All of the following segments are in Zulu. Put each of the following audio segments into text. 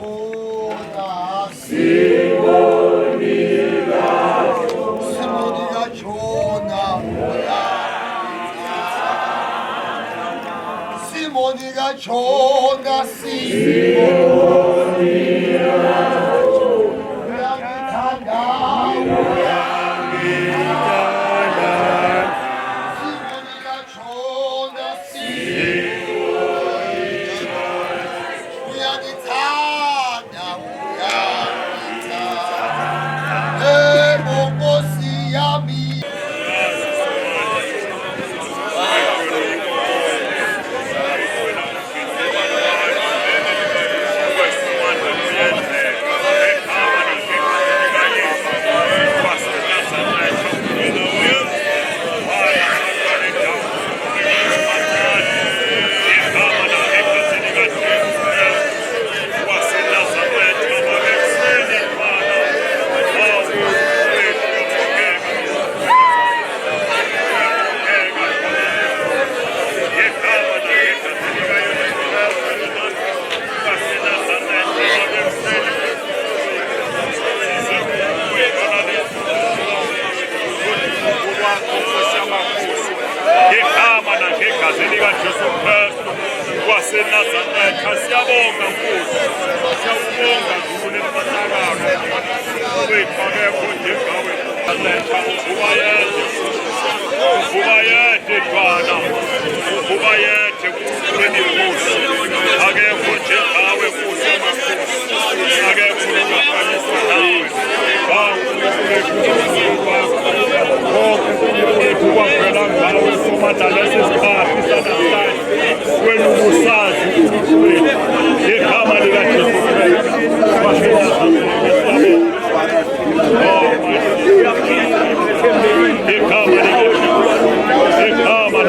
조나 시몬이가 조나 시몬이가 조나 Siyabonga Nkosi, siyabonga Nkulunkulu empahlakayo, uyifake konke ngawe, uvuka yethe Dwana, uvuka yethe kukhuleni Nkosi, akekho njengawe Nkosi yamakhosi, akekho ongafaniswa nawe, konke kwavela ngawe somadala lesikhathi sanamhlanje, wena ubusazi uNkulunkulu igama likaJesu Kristu igama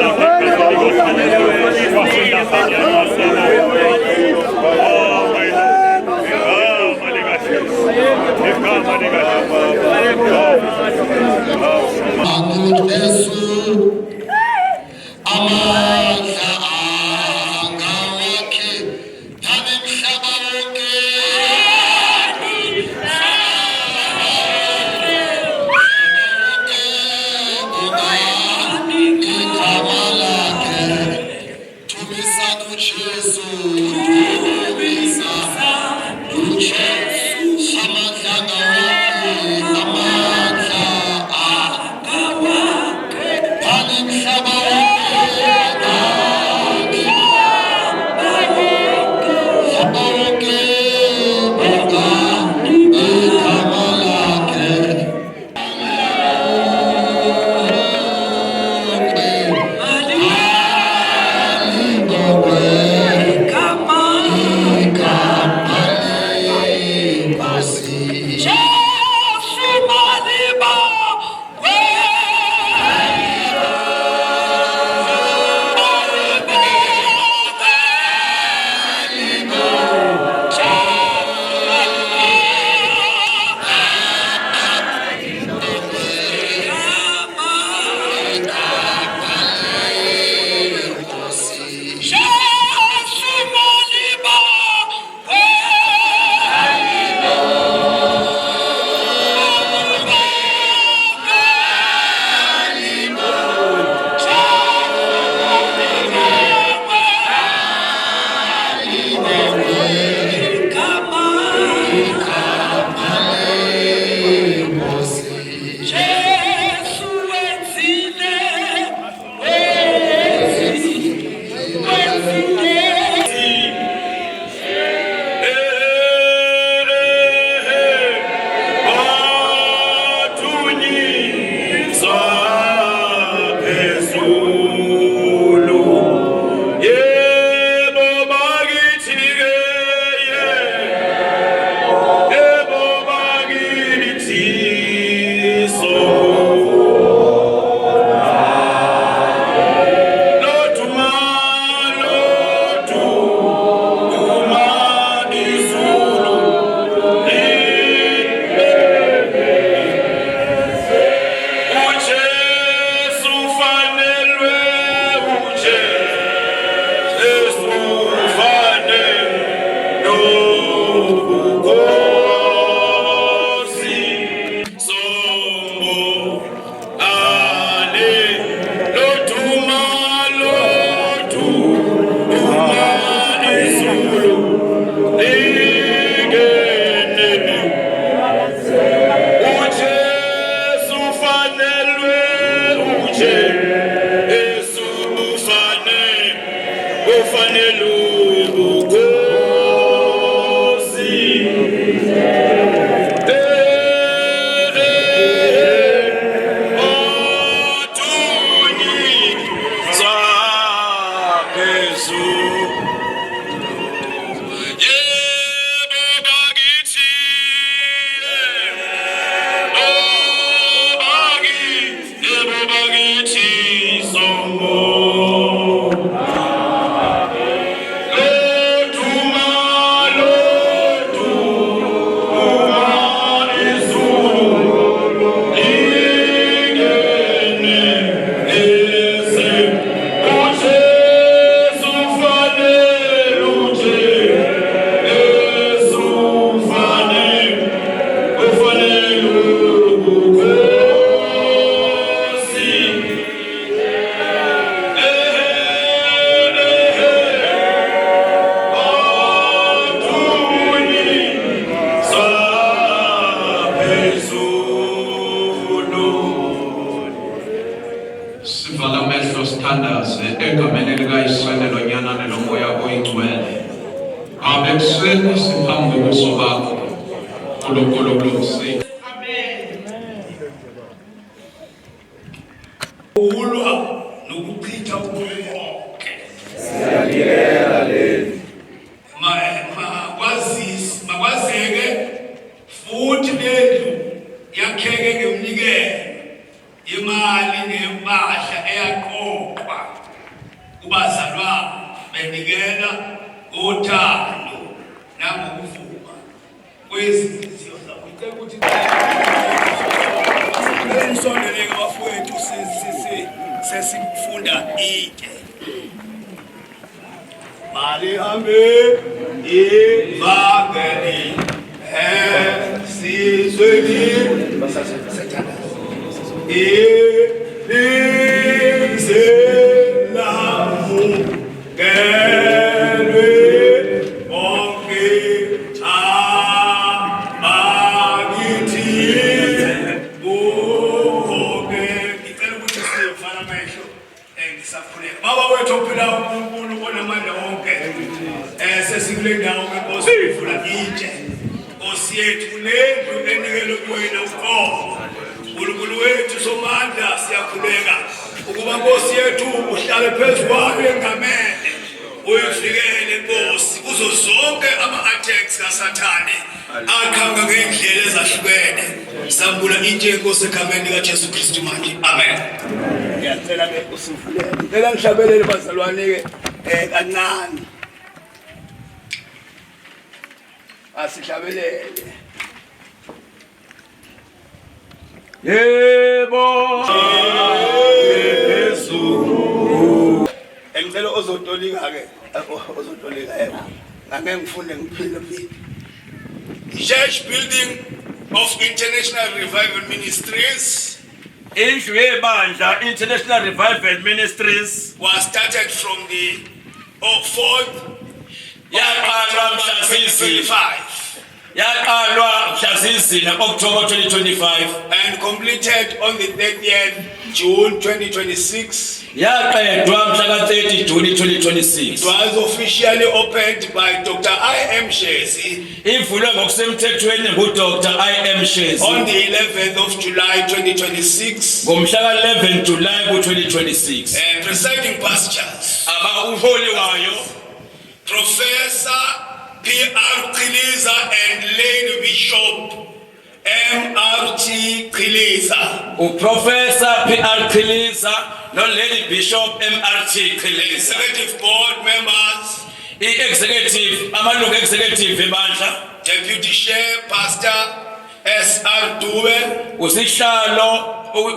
Abebusweni siphambi kobuso bakho ulokolokolosi. Ulwa nokuchitha konke. Siyaliyela leli. Makwazeke futhi lendlu yakheke ngemnikelo imali nempahla eyaqoqwa kubazalwane benikela ngothando nangokuvuma kwezizio zabo. Ngicela ukuthi nisondeleke bafowethu sesimfunda ike mali hambe ivangeli esizweni ilizelamu gelwe onke abakithi uhoke. Ngicela ukuthi sifana amehlo ngisakhuleka. Baba wethu ophila uNkulunkulu onamandla wonke, sesikule ndawo ngeNkosi ivula itshe. Nkosi yethu lendlu enikele kuwena uqobo. UNkulunkulu wethu somandla siyakhuleka ukuba Nkosi yethu uhlale phezu kwayo engamele, uyivikele Nkosi kuzo zonke ama-attacks kaSathane akhanga ngendlela ezahlukene. Sambula itshe Nkosi egameni likaJesu Kristu manje. Amen. Ngiyacela ke usivulele. Ngicela ngihlabelele bazalwane ke kancane. Asihlabelele. Yebo Yesu. Engicela ozotolika ke ozotolika ngake ngifunde ngiphinde phinde. Church building of International Revival Ministries. Indlu yebandla International Revival Ministries was started from the 4th yaqalwa mhla ziyisina October 2025 and completed on the 30th June 2026. yaqedwa mhla ka-30 June 2026. It was officially opened by Dr. I.M. Shezi ivulwe ngokusemthethweni nguDr. I.M. Shezi on the 11th of July 2026. ngomhla ka-11 July ku-2026. And presiding pastors Umholi wayo Professor P.R. Qiliza and Lady Bishop M.R.T. Qiliza. uProfessor P.R. Qiliza no-Lady Bishop M.R.T. Qiliza. Executive board members, amalungu executive ebandla, Deputy Chair Pastor S.R. Dube,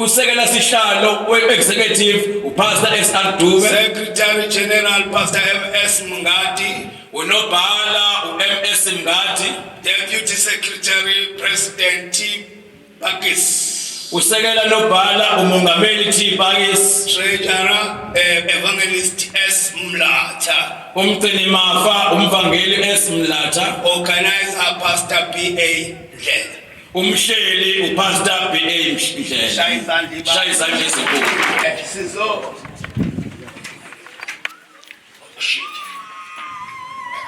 usekela sihlalo we-executive uPastor S.R. Dube, Secretary General Pastor M.S. Mngadi, unobhala u-M.S. Mngadi, Deputy Secretary President T. Bakis, usekela nobhala umongameli T. Bakis, Treasurer Evangelist S. Mlatha, umgcini mafa umvangeli S. Mlatha, Organizer Pastor B.A. Ndlela, umhleli uPastor B.A. Ndlela. Shaya izandla ezinkulu.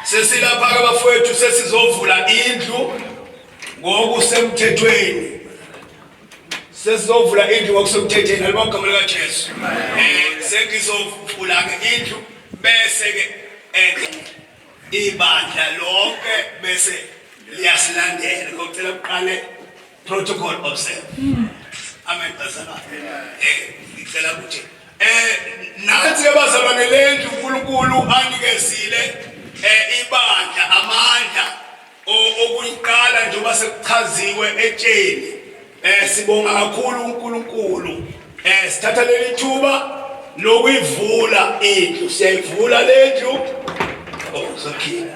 Sesilapha ke bafowethu sesizovula indlu ngokusemthethweni. Sesizovula indlu ngokusemthethweni alibogama lika Jesu. Sekizovula ke indlu bese ke ibandla lonke bese liyasilandela ngocela uqale protocol observe. Amen bazalwane. Ngicela ukuthi nathi abazalwane lendlu uNkulunkulu anikezile ibandla amandla okuyiqala njengoba sekuchaziwe etsheni. Sibonga kakhulu uNkulunkulu. Sithatha leli thuba lokuyivula indlu. Siyayivula lendlu. Sakhila.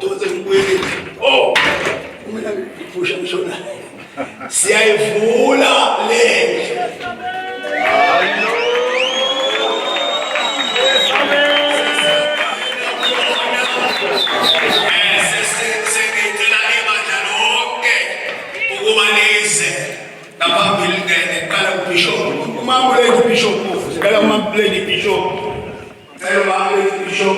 Doze ngibuyele. Kumele ngiphushe mshona. Siyayivula lendlu. Lady Bishop,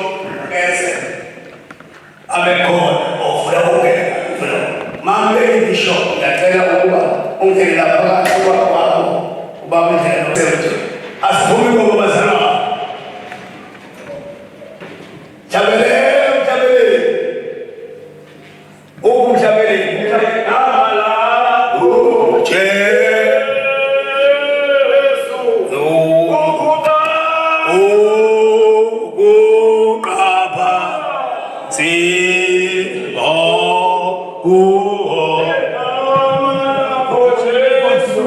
amekhona ofuna ukungena manje ibishop yacela ukuba ungena phakathi kwakho ubaba indlela nosebenzo asivumi ngoba bazalwa Chabele amala Jesu ukaba sibo Jesu